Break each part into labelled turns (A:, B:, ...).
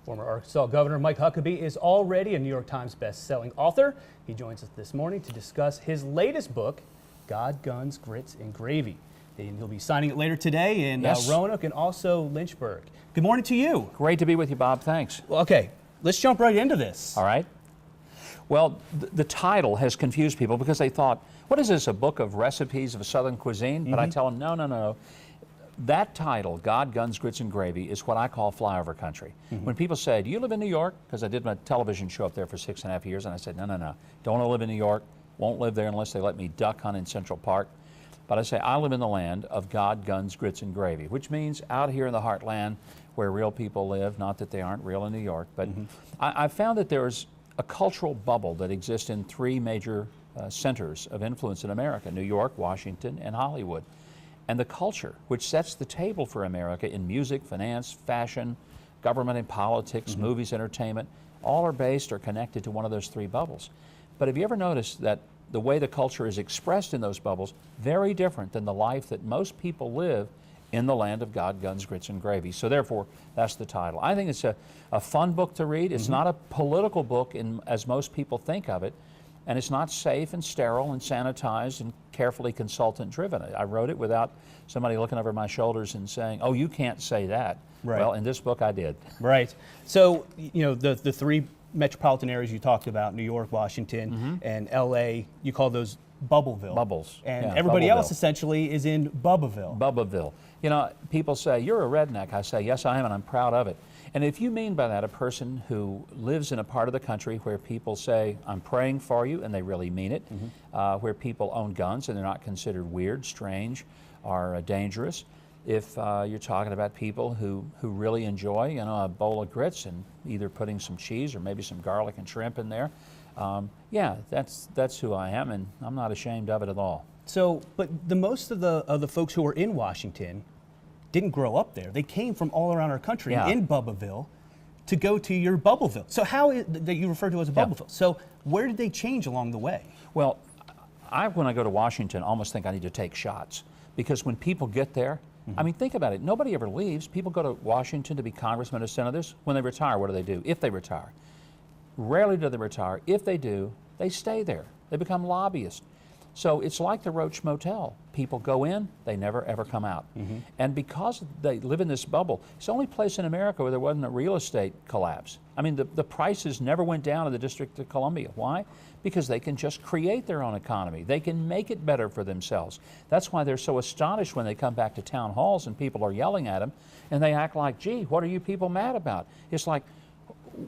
A: Former Arkansas Governor Mike Huckabee is already a New York Times best-selling author. He joins us this morning to discuss his latest book, God, Guns, Grits, and Gravy. And he'll be signing it later today in Roanoke and also Lynchburg. Good morning to you.
B: Great to be with you, Bob. Thanks.
A: Well, okay, let's jump right into this.
B: All right. Well, the title has confused people because they thought, what is this, a book of recipes of Southern cuisine? But I tell them, no. That title, God, Guns, Grits, and Gravy, is what I call flyover country. When people say, do you live in New York? Because I did my television show up there for 6.5 years, and I said, no. Don't want to live in New York. Won't live there unless they let me duck hunt in Central Park. But I say, I live in the land of God, Guns, Grits, and Gravy, which means out here in the heartland where real people live, not that they aren't real in New York. But I found that there's a cultural bubble that exists in three major centers of influence in America: New York, Washington, and Hollywood. And the culture, which sets the table for America in music, finance, fashion, government and politics, movies, entertainment, all are based or connected to one of those three bubbles. But have you ever noticed that the way the culture is expressed in those bubbles, very different than the life that most people live in the land of God, Guns, Grits, and Gravy? So therefore, that's the title. I think it's a fun book to read. It's not a political book as most people think of it. And it's not safe and sterile and sanitized and carefully consultant-driven. I wrote it without somebody looking over my shoulders and saying, oh, you can't say that.
A: Right.
B: Well, in this book, I did.
A: Right. So, you know, the three metropolitan areas you talked about, New York, Washington, and L.A., you call those Bubbleville.
B: Bubbles.
A: And
B: yeah,
A: everybody
B: Bubbleville.
A: else essentially is in Bubbaville.
B: Bubbaville. You know, people say, you're a redneck. I say, yes, I am, and I'm proud of it. And if you mean by that a person who lives in a part of the country where people say, I'm praying for you, and they really mean it, where people own guns and they're not considered weird, strange, or dangerous, if you're talking about people who really enjoy, you know, a bowl of grits and either putting some cheese or maybe some garlic and shrimp in there, yeah, that's who I am, and I'm not ashamed of it at all.
A: So, but the most of the folks who are in Washington didn't grow up there. They came from all around our country in Bubbaville to go to your Bubbleville. So how is that you refer to as a Bubbleville? So where did they change along the way?
B: Well, when I go to Washington, almost think I need to take shots, because when people get there, I mean, think about it. Nobody ever leaves. People go to Washington to be congressmen or senators. When they retire, what do? If they retire. Rarely do they retire. If they do, they stay there. They become lobbyists. So it's like the Roach Motel. People go in, they never ever come out. And because they live in this bubble, it's the only place in America where there wasn't a real estate collapse. I mean, the prices never went down in the District of Columbia. Why? Because they can just create their own economy. They can make it better for themselves. That's why they're so astonished when they come back to town halls and people are yelling at them and they act like, gee, what are you people mad about? It's like,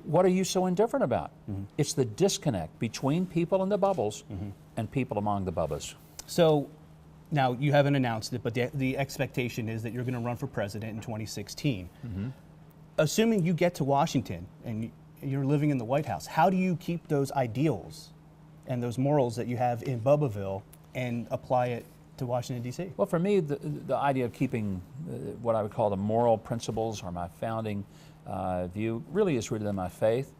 B: what are you so indifferent about? It's the disconnect between people in the bubbles and people among the bubbas.
A: So now you haven't announced it, but the expectation is that you're going to run for president in 2016. Assuming you get to Washington and you're living in the White House, how do you keep those ideals and those morals that you have in Bubbaville and apply it to Washington, D.C.?
B: Well, for me, the idea of keeping what I would call the moral principles or my founding view really is rooted in my faith.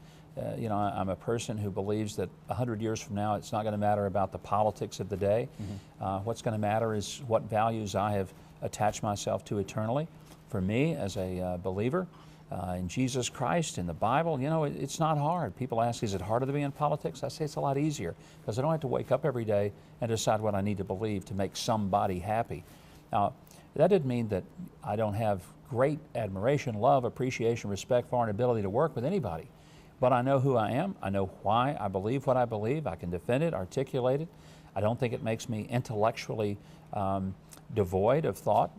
B: You know, I'm a person who believes that 100 years from now, it's not going to matter about the politics of the day. What's going to matter is what values I have attached myself to eternally. For me, as a believer in Jesus Christ, in the Bible, you know, it's not hard. People ask, is it harder to be in politics? I say it's a lot easier, because I don't have to wake up every day and decide what I need to believe to make somebody happy. Now, that didn't mean that I don't have great admiration, love, appreciation, respect for, and ability to work with anybody. But I know who I am. I know why I believe what I believe. I can defend it, articulate it. I don't think it makes me intellectually devoid of thought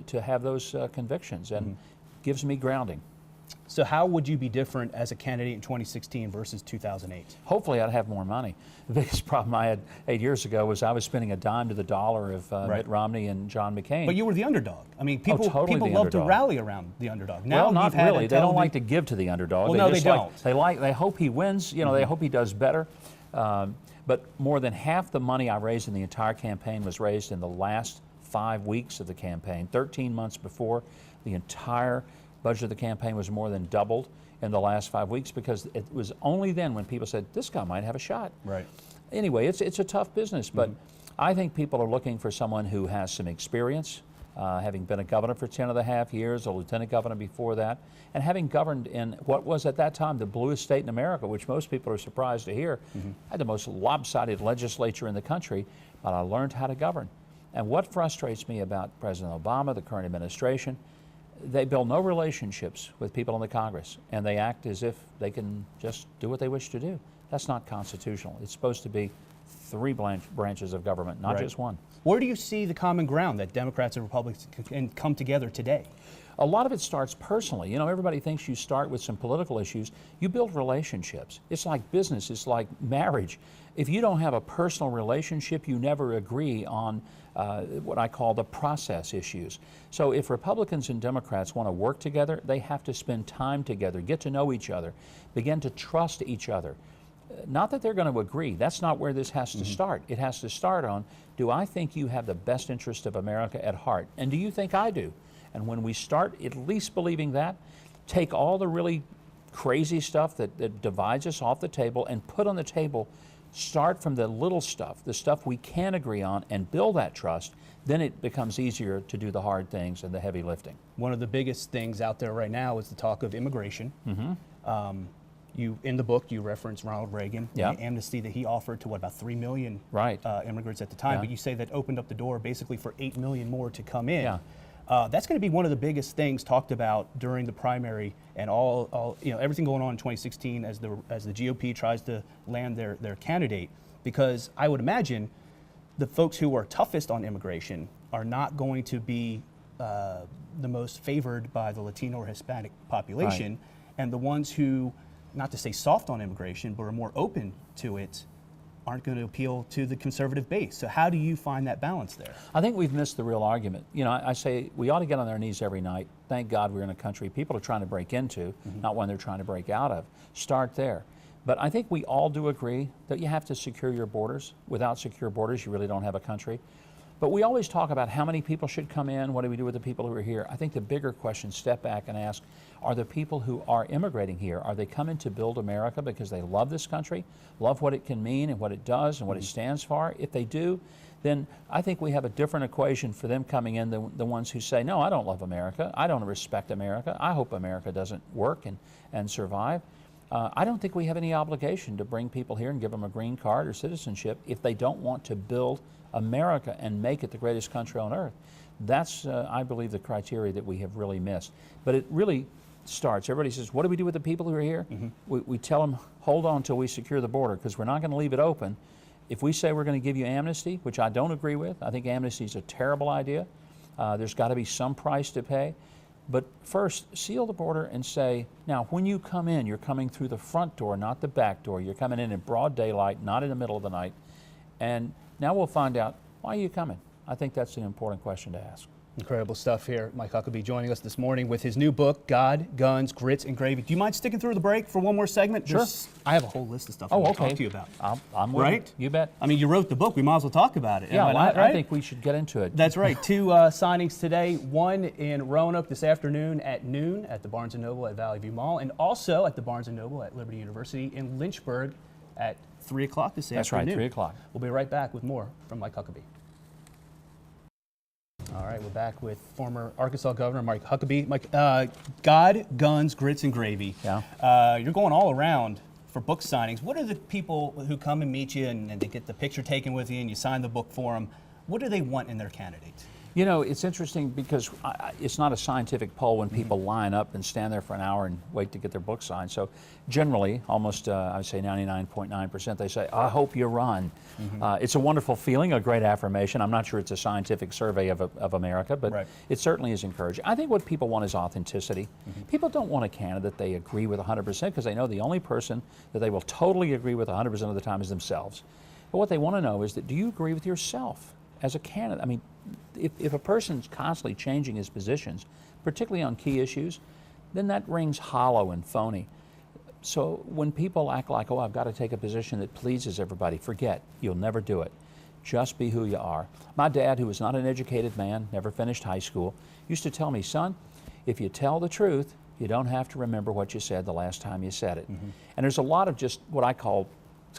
B: to have those convictions, and gives me grounding.
A: So how would you be different as a candidate in 2016 versus 2008?
B: Hopefully I'd have more money. The biggest problem I had 8 years ago was I was spending a dime to the dollar of Mitt Romney and John McCain.
A: But you were the underdog. I mean, people love to rally around the underdog.
B: Now, well, not really. They don't like to give to the underdog.
A: Well, they don't.
B: They hope he wins. You know, they hope he does better. But more than half the money I raised in the entire campaign was raised in the last 5 weeks of the campaign. 13 months before, the entire budget of the campaign was more than doubled in the last 5 weeks, because it was only then when people said, this guy might have a shot.
A: Right.
B: Anyway, it's a tough business, but I think people are looking for someone who has some experience, having been a governor for 10.5 years, a lieutenant governor before that, and having governed in what was at that time the bluest state in America, which most people are surprised to hear, had the most lopsided legislature in the country, but I learned how to govern. And what frustrates me about President Obama, the current administration, they build no relationships with people in the Congress, and they act as if they can just do what they wish to do. That's not constitutional. It's supposed to be three branches of government, not just one.
A: Where do you see the common ground that Democrats and Republicans can come together today?
B: A lot of it starts personally. You know, everybody thinks you start with some political issues. You build relationships. It's like business. It's like marriage. If you don't have a personal relationship, you never agree on what I call the process issues. So if Republicans and Democrats want to work together, they have to spend time together, get to know each other, begin to trust each other. Not that they're going to agree. That's not where this has to start. It has to start on, do I think you have the best interest of America at heart? And do you think I do? And when we start at least believing that, take all the really crazy stuff that divides us off the table and put on the table, start from the little stuff, the stuff we can agree on, and build that trust, then it becomes easier to do the hard things and the heavy lifting.
A: One of the biggest things out there right now is the talk of immigration. In the book, you reference Ronald Reagan and the amnesty that he offered to, what, about 3 million immigrants at the time, but you say that opened up the door basically for 8 million more to come in. That's going to be one of the biggest things talked about during the primary and all everything going on in 2016 as the GOP tries to land their candidate, because I would imagine the folks who are toughest on immigration are not going to be the most favored by the Latino or Hispanic population, and the ones who, not to say soft on immigration, but are more open to it, aren't going to appeal to the conservative base. So how do you find that balance there?
B: I think we've missed the real argument. You know, I say we ought to get on our knees every night. Thank God we're in a country people are trying to break into, not one they're trying to break out of. Start there. But I think we all do agree that you have to secure your borders. Without secure borders, you really don't have a country. But we always talk about how many people should come in, what do we do with the people who are here? I think the bigger question, step back and ask, are the people who are immigrating here, are they coming to build America because they love this country, love what it can mean and what it does and what it stands for? If they do, then I think we have a different equation for them coming in than the ones who say, no, I don't love America, I don't respect America, I hope America doesn't work and survive. I don't think we have any obligation to bring people here and give them a green card or citizenship if they don't want to build America and make it the greatest country on earth. That's, I believe, the criteria that we have really missed. But it really starts, everybody says, what do we do with the people who are here? We tell them, hold on until we secure the border, because we're not going to leave it open. If we say we're going to give you amnesty, which I don't agree with, I think amnesty is a terrible idea. There's got to be some price to pay. But first, seal the border and say, now, when you come in, you're coming through the front door, not the back door. You're coming in broad daylight, not in the middle of the night. And now we'll find out, why are you coming? I think that's an important question to ask.
A: Incredible stuff here. Mike Huckabee joining us this morning with his new book, God, Guns, Grits, and Gravy. Do you mind sticking through the break for one more segment?
B: Sure.
A: I have a whole list of stuff I want to talk to you about.
B: I'm with
A: right?
B: You bet.
A: I mean, you wrote the book. We might as well talk about it.
B: Yeah, well,
A: right?
B: I think we should get into it.
A: That's right. 2 signings today. One in Roanoke this afternoon at noon at the Barnes & Noble at Valley View Mall, and also at the Barnes & Noble at Liberty University in Lynchburg at 3 o'clock this afternoon.
B: That's right, 3 o'clock.
A: We'll be right back with more from Mike Huckabee. All right, we're back with former Arkansas Governor Mike Huckabee. Mike, God, Guns, Grits, and Gravy.
B: Yeah.
A: You're going all around for book signings. What are the people who come and meet you and they get the picture taken with you and you sign the book for them? What do they want in their candidates?
B: You know, it's interesting because it's not a scientific poll when people line up and stand there for an hour and wait to get their book signed. So generally, almost I would say 99.9%, they say, I hope you run. It's a wonderful feeling, a great affirmation. I'm not sure it's a scientific survey of America, but it certainly is encouraging. I think what people want is authenticity. People don't want a candidate they agree with 100% because they know the only person that they will totally agree with 100% of the time is themselves. But what they want to know is that, do you agree with yourself as a candidate? I mean, if a person's constantly changing his positions, particularly on key issues, then that rings hollow and phony. So when people act like, oh, I've got to take a position that pleases everybody, forget, you'll never do it. Just be who you are. My dad, who was not an educated man, never finished high school, used to tell me, son, if you tell the truth, you don't have to remember what you said the last time you said it. And there's a lot of just what I call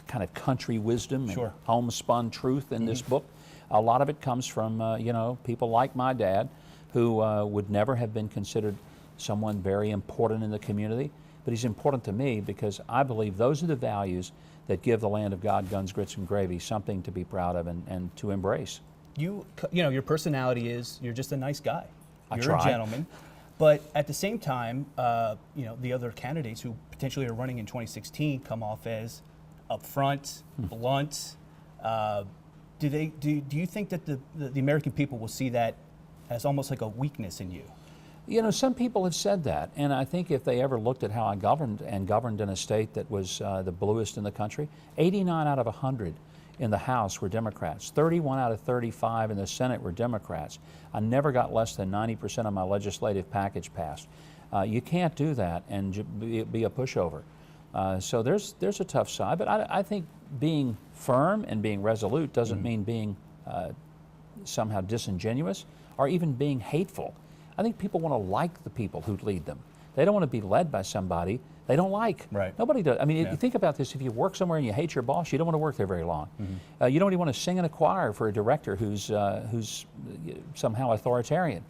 B: kind of country wisdom and homespun truth in this book. A lot of it comes from, you know, people like my dad. who would never have been considered someone very important in the community, but he's important to me because I believe those are the values that give the land of God, guns, grits, and gravy something to be proud of and to embrace.
A: You know, your personality is you're just a nice guy.
B: I
A: You're
B: try.
A: a gentleman. But at the same time, you know, the other candidates who potentially are running in 2016 come off as upfront, blunt. Do you think that the American people will see that as almost like a weakness in you?
B: You know, some people have said that, and I think if they ever looked at how I governed in a state that was the bluest in the country, 89 out of 100 in the House were Democrats, 31 out of 35 in the Senate were Democrats. I never got less than 90% of my legislative package passed. You can't do that and be a pushover. So there's a tough side, but I think being firm and being resolute doesn't mean being somehow disingenuous or even being hateful. I think people want to like the people who lead them. They don't want to be led by somebody they don't like.
A: Right.
B: Nobody does. I mean, if you think about this, if you work somewhere and you hate your boss, you don't want to work there very long. You don't even want to sing in a choir for a director who's somehow authoritarian.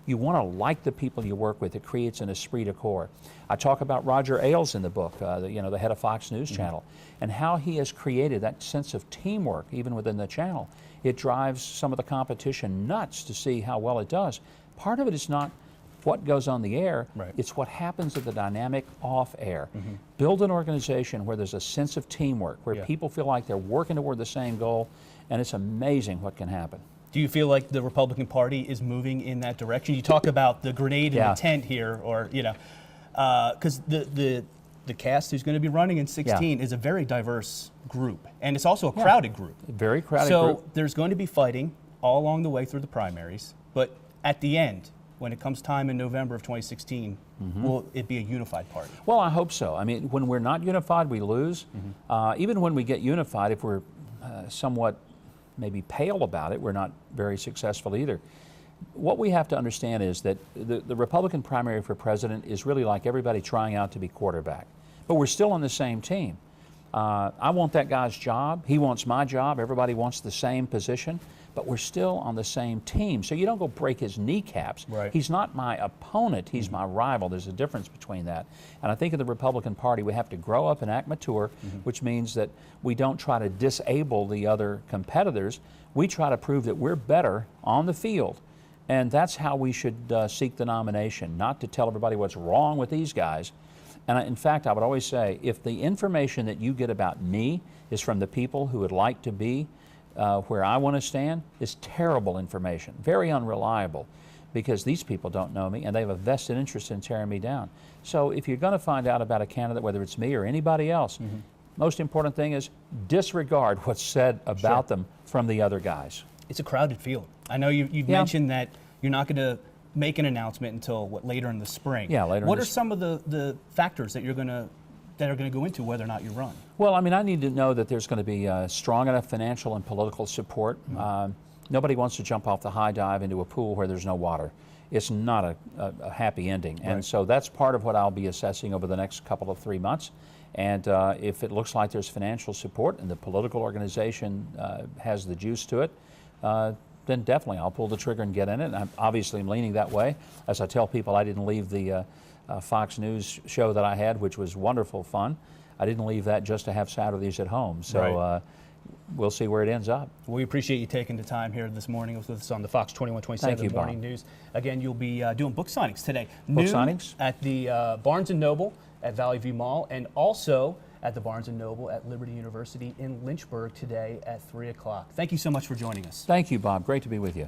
B: You want to like the people you work with. It creates an esprit de corps. I talk about Roger Ailes in the book, the head of Fox News Channel, and how he has created that sense of teamwork even within the channel. It drives some of the competition nuts to see how well it does. Part of it is not what goes on the air,
A: Right.
B: It's what happens at the dynamic off air. Build an organization where there's a sense of teamwork, where people feel like they're working toward the same goal, and it's amazing what can happen.
A: Do you feel like the Republican Party is moving in that direction? You talk about the grenade in the tent here, or because the cast who's going to be running in 16 is a very diverse group, and it's also a crowded group.
B: Very crowded
A: So
B: group.
A: there's going to be fighting all along the way through the primaries, but at the end, when it comes time in November of 2016, will it be a unified party?
B: Well, I hope so. I mean, when we're not unified, we lose. Even when we get unified, if we're somewhat maybe pale about it, we're not very successful either. What we have to understand is that the Republican primary for president is really like everybody trying out to be quarterback. But we're still on the same team. I want that guy's job. He wants my job. Everybody wants the same position. But we're still on the same team. So you don't go break his kneecaps.
A: Right.
B: He's not my opponent. He's my rival. There's a difference between that. And I think in the Republican Party, we have to grow up and act mature, which means that we don't try to disable the other competitors. We try to prove that we're better on the field. And that's how we should seek the nomination, not to tell everybody what's wrong with these guys. And in fact, I would always say, if the information that you get about me is from the people who would like to be where I want to stand, is terrible information, very unreliable, because these people don't know me and they have a vested interest in tearing me down. So if you're going to find out about a candidate, whether it's me or anybody else, most important thing is disregard what's said about them from the other guys.
A: It's a crowded field. I know you've mentioned that you're not going to make an announcement until later in the spring.
B: Yeah, later.
A: What are some of the factors that are going to go into whether or not you run?
B: Well, I mean, I need to know that there's going to be strong enough financial and political support. Nobody wants to jump off the high dive into a pool where there's no water. It's not a happy ending. And so that's part of what I'll be assessing over the next couple of 3 months. And if it looks like there's financial support and the political organization has the juice to it, then definitely I'll pull the trigger and get in it. And I'm obviously leaning that way. As I tell people, I didn't leave the Fox News show that I had, which was wonderful fun. I didn't leave that just to have Saturdays at home. So we'll see where it ends up.
A: We appreciate you taking the time here this morning with us on the Fox 2127 Morning News. Again, you'll be doing book signings today.
B: Book signings?
A: At the Barnes & Noble at Valley View Mall, and also at the Barnes & Noble at Liberty University in Lynchburg today at 3 o'clock. Thank you so much for joining us.
B: Thank you, Bob. Great to be with you.